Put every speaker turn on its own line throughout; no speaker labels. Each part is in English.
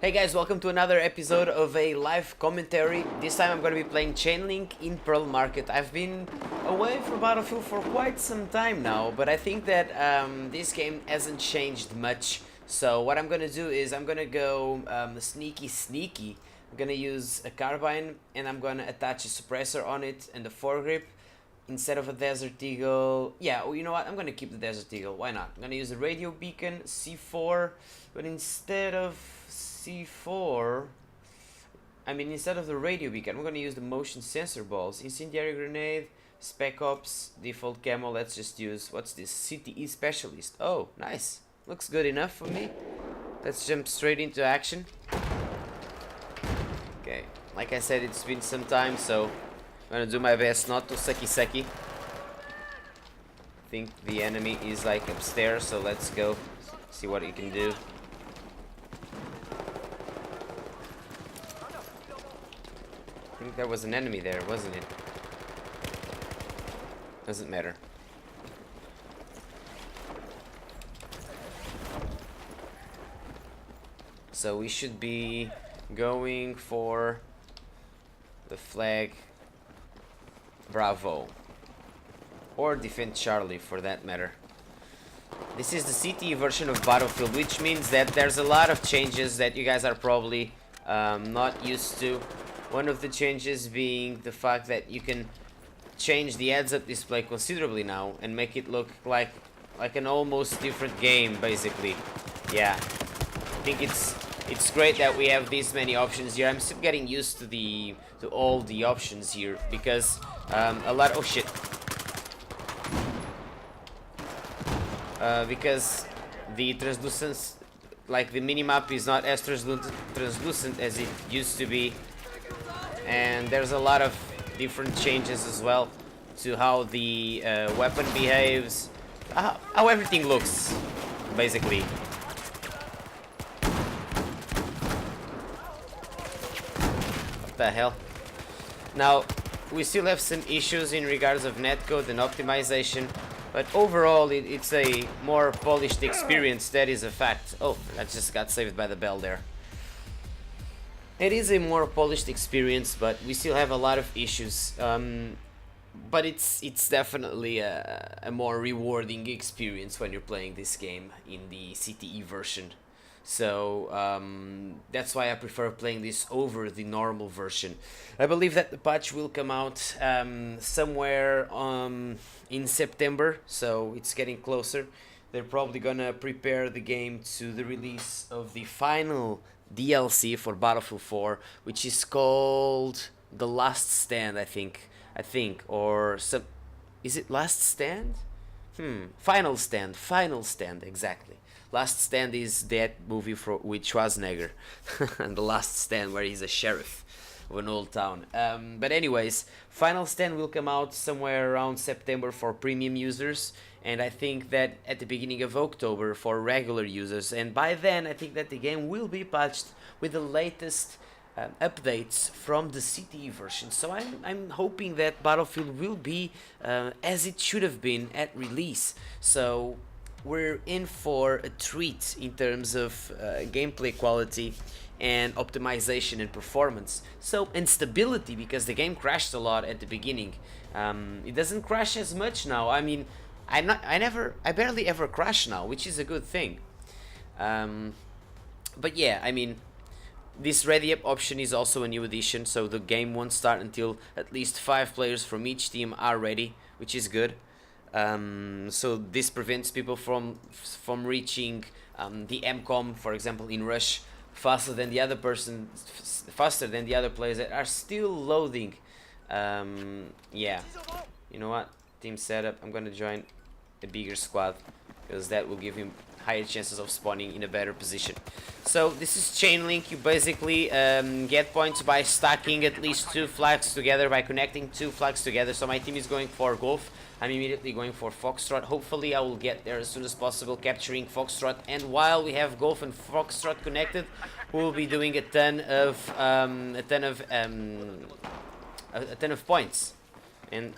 Hey guys, welcome to another episode of a live commentary. This time I'm going to be playing Chainlink in Pearl Market. I've been away from Battlefield for quite some time now, but I think that this game hasn't changed much. So what I'm going to do is I'm going to go sneaky. I'm going to use a carbine and I'm going to attach a suppressor on it and a foregrip instead of a Desert Eagle. Yeah, well, you know what? I'm going to keep the Desert Eagle. Why not? I'm going to use a radio beacon, C4, but instead of C4, instead of the radio beacon, I'm going to use the motion sensor balls. Incendiary grenade, Spec Ops, default camo. Let's just use, what's this? CTE specialist. Oh, nice. Looks good enough for me. Let's jump straight into action. Okay, like I said, it's been some time, so I'm going to do my best not to sucky. I think the enemy is like upstairs, so let's go see what he can do. I think there was an enemy there, wasn't it? Doesn't matter. So we should be going for the flag Bravo. Or defend Charlie for that matter. This is the CTE version of Battlefield, which means that there's a lot of changes that you guys are probably not used to. One of the changes being the fact that you can change the heads-up display considerably now and make it look like an almost different game, basically. Yeah, I think it's great that we have these many options here. I'm still getting used to all the options here because because the translucence, like the minimap, is not as translucent as it used to be. And there's a lot of different changes as well to how the weapon behaves, how everything looks, basically. What the hell? Now, we still have some issues in regards of netcode and optimization, but overall it's a more polished experience, that is a fact. Oh, I just got saved by the bell there. It is a more polished experience, but we still have a lot of issues. But it's definitely a more rewarding experience when you're playing this game in the CTE version. So that's why I prefer playing this over the normal version. I believe that the patch will come out somewhere in September, so it's getting closer. They're probably gonna prepare the game to the release of the final DLC for Battlefield 4, which is called The Last Stand, I think, or some. Is it Last Stand? Final Stand, exactly. Last Stand is that movie with Schwarzenegger, and The Last Stand, where he's a sheriff of an old town. But anyways, Final Stand will come out somewhere around September for premium users, and I think that at the beginning of October for regular users. And by then, I think that the game will be patched with the latest updates from the CTE version. So I'm hoping that Battlefield will be as it should have been at release. So we're in for a treat in terms of gameplay quality and optimization and performance. So, and stability, because the game crashed a lot at the beginning. It doesn't crash as much now. I barely ever crash now, which is a good thing. But yeah, this ready-up option is also a new addition, so the game won't start until at least 5 players from each team are ready, which is good. So this prevents people from reaching the MCOM, for example, in Rush, faster than the other players that are still loading. Yeah, you know what? Team setup. I'm gonna join a bigger squad because that will give him higher chances of spawning in a better position. So this is Chainlink. You basically get points by stacking at least 2 flags together, by connecting 2 flags together. So my team is going for Golf. I'm immediately going for Foxtrot. Hopefully I will get there as soon as possible, capturing Foxtrot. And while we have Golf and Foxtrot connected, we'll be doing a ton of points. And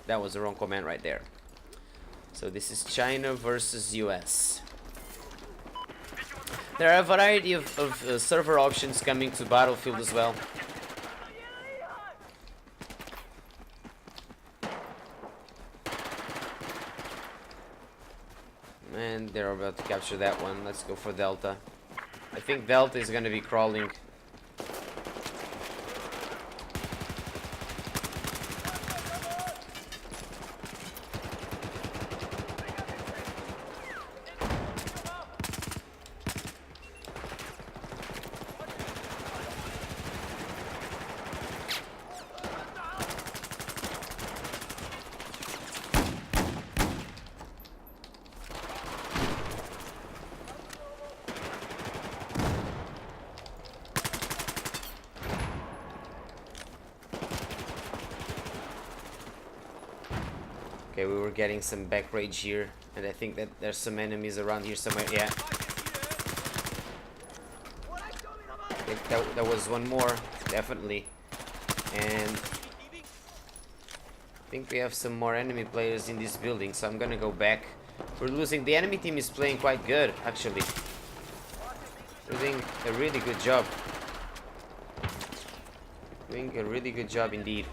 that was the wrong command right there. So this is China versus US. There are a variety of server options coming to Battlefield as well. And they're about to capture that one. Let's go for Delta. I think Delta is gonna be crawling. Okay, we were getting some back rage here, and I think that there's some enemies around here somewhere. Yeah. That was one more, definitely. And I think we have some more enemy players in this building, so I'm gonna go back. We're losing. The enemy team is playing quite good, actually. They're doing a really good job. Doing a really good job indeed.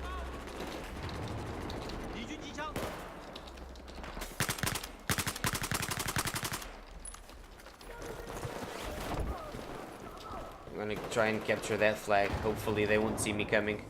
I'm gonna try and capture that flag. Hopefully they won't see me coming.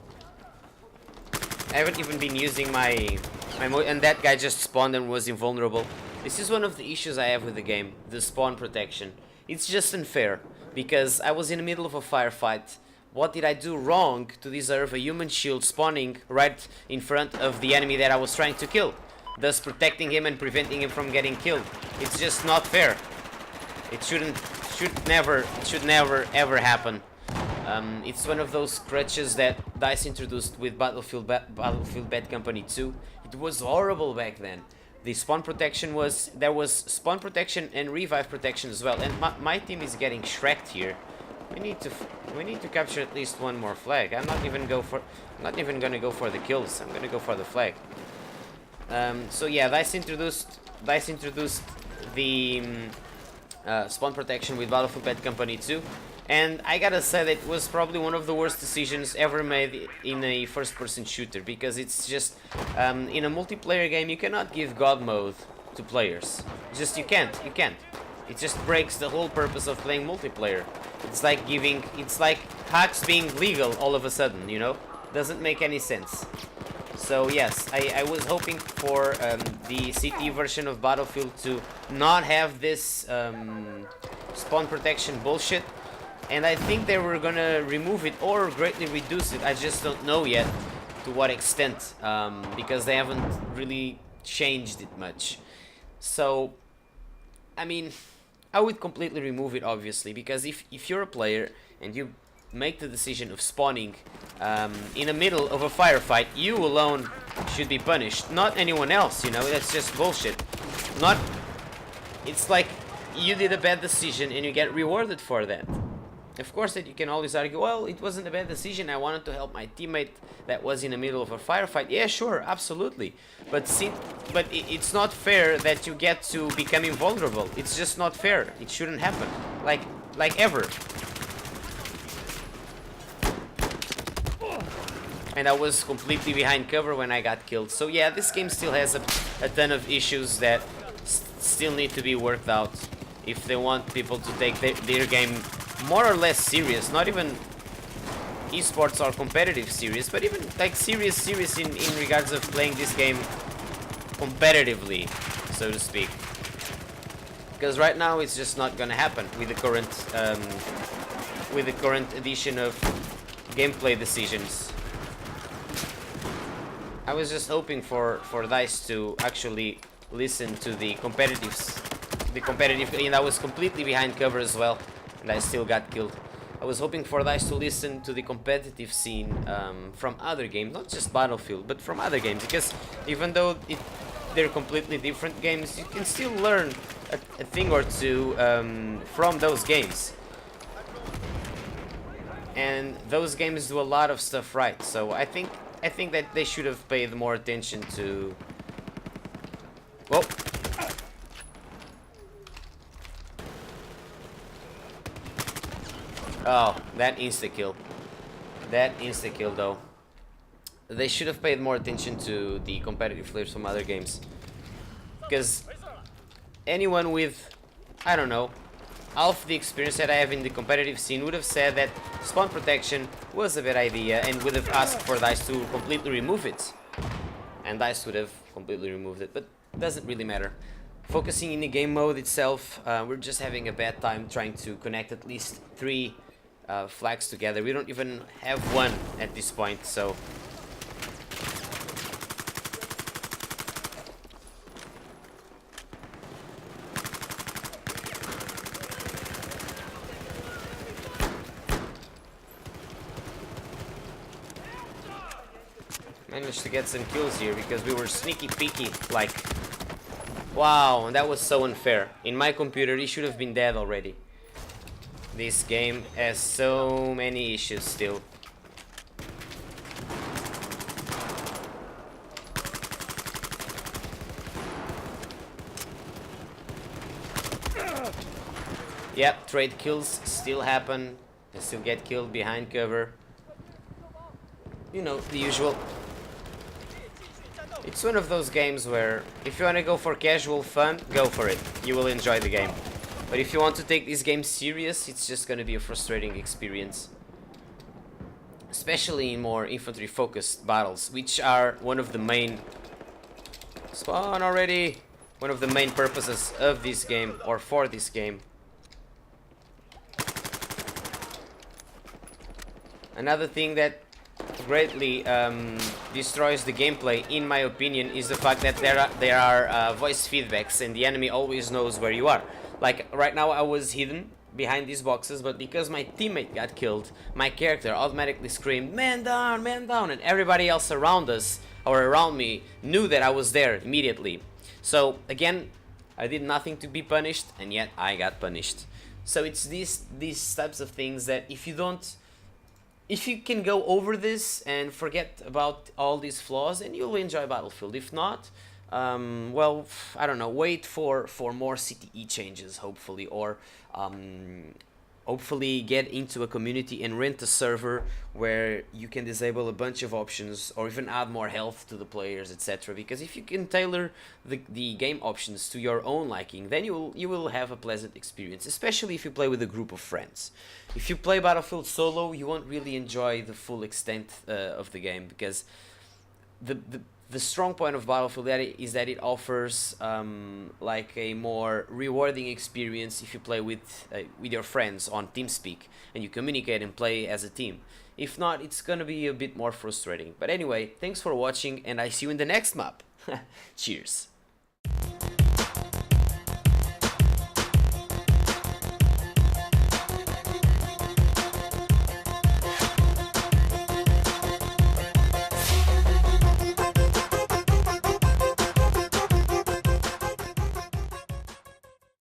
I haven't even been using my and that guy just spawned and was invulnerable. This is one of the issues I have with the game, the spawn protection. It's just unfair, because I was in the middle of a firefight. What did I do wrong to deserve a human shield spawning right in front of the enemy that I was trying to kill, thus protecting him and preventing him from getting killed? It's just not fair. It should never ever happen. It's one of those crutches that DICE introduced with Battlefield Bad Company 2. It was horrible back then. The spawn protection was, there was spawn protection and revive protection as well. And my team is getting shreked here. We need to capture at least one more flag. I'm not even gonna go for the kills. I'm gonna go for the flag. So yeah, DICE introduced the spawn protection with Battlefield Bad Company 2, and I gotta say that it was probably one of the worst decisions ever made in a first-person shooter, because it's just in a multiplayer game you cannot give God mode to players. You can't. It just breaks the whole purpose of playing multiplayer. It's like hacks being legal all of a sudden, you know? Doesn't make any sense. So yes, I was hoping for the CT version of Battlefield to not have this spawn protection bullshit, and I think they were gonna remove it or greatly reduce it. I just don't know yet to what extent, because they haven't really changed it much. So, I mean, I would completely remove it, obviously, because if you're a player and you make the decision of spawning in the middle of a firefight, you alone should be punished, not anyone else, you know? That's just bullshit. It's like you did a bad decision and you get rewarded for that. Of course that you can always argue, well, it wasn't a bad decision, I wanted to help my teammate that was in the middle of a firefight. Yeah, sure, absolutely. But it's not fair that you get to become invulnerable. It's just not fair. It shouldn't happen. Like ever. And I was completely behind cover when I got killed. So yeah, this game still has a ton of issues that still need to be worked out if they want people to take their game more or less serious. Not even esports or competitive serious, but even like serious in regards of playing this game competitively, so to speak. Because right now it's just not gonna happen with the current edition of gameplay decisions. I was just hoping for DICE to actually listen to the competitive, and I was completely behind cover as well, and I still got killed. I was hoping for DICE to listen to the competitive scene from other games, not just Battlefield, but from other games, because even though they're completely different games, you can still learn a thing or two from those games. And those games do a lot of stuff right, so I think that they should have paid more attention to... Whoa! Oh, that insta-kill. That insta-kill though. They should have paid more attention to the competitive players from other games. Because anyone with, I don't know, half the experience that I have in the competitive scene would have said that spawn protection was a bad idea and would have asked for DICE to completely remove it. And DICE would have completely removed it, but it doesn't really matter. Focusing in the game mode itself, we're just having a bad time trying to connect at least 3 flags together. We don't even have one at this point, so... Managed to get some kills here because we were sneaky peeky, like... Wow, and that was so unfair. In my computer, he should have been dead already. This game has so many issues still. Yep, trade kills still happen. They still get killed behind cover. You know, the usual. It's one of those games where if you want to go for casual fun, go for it. You will enjoy the game. But if you want to take this game serious, it's just going to be a frustrating experience. Especially in more infantry focused battles, which are one of the main... Spawn already! One of the main purposes of this game, or for this game. Another thing that greatly destroys the gameplay, in my opinion, is the fact that there are voice feedbacks and the enemy always knows where you are. Like right now I was hidden behind these boxes, but because my teammate got killed, my character automatically screamed man down, and everybody else around us or around me knew that I was there immediately. So again, I did nothing to be punished and yet I got punished. So it's these types of things that if you can go over this and forget about all these flaws, then you'll enjoy Battlefield. If not, well, I don't know, wait for more CTE changes, hopefully, or hopefully get into a community and rent a server where you can disable a bunch of options or even add more health to the players, etc. Because if you can tailor the game options to your own liking, then you will have a pleasant experience, especially if you play with a group of friends. If you play Battlefield solo, you won't really enjoy the full extent of the game, because the strong point of Battlefield is that it offers like a more rewarding experience if you play with your friends on TeamSpeak and you communicate and play as a team. If not, it's gonna be a bit more frustrating. But anyway, thanks for watching and I see you in the next map. Cheers.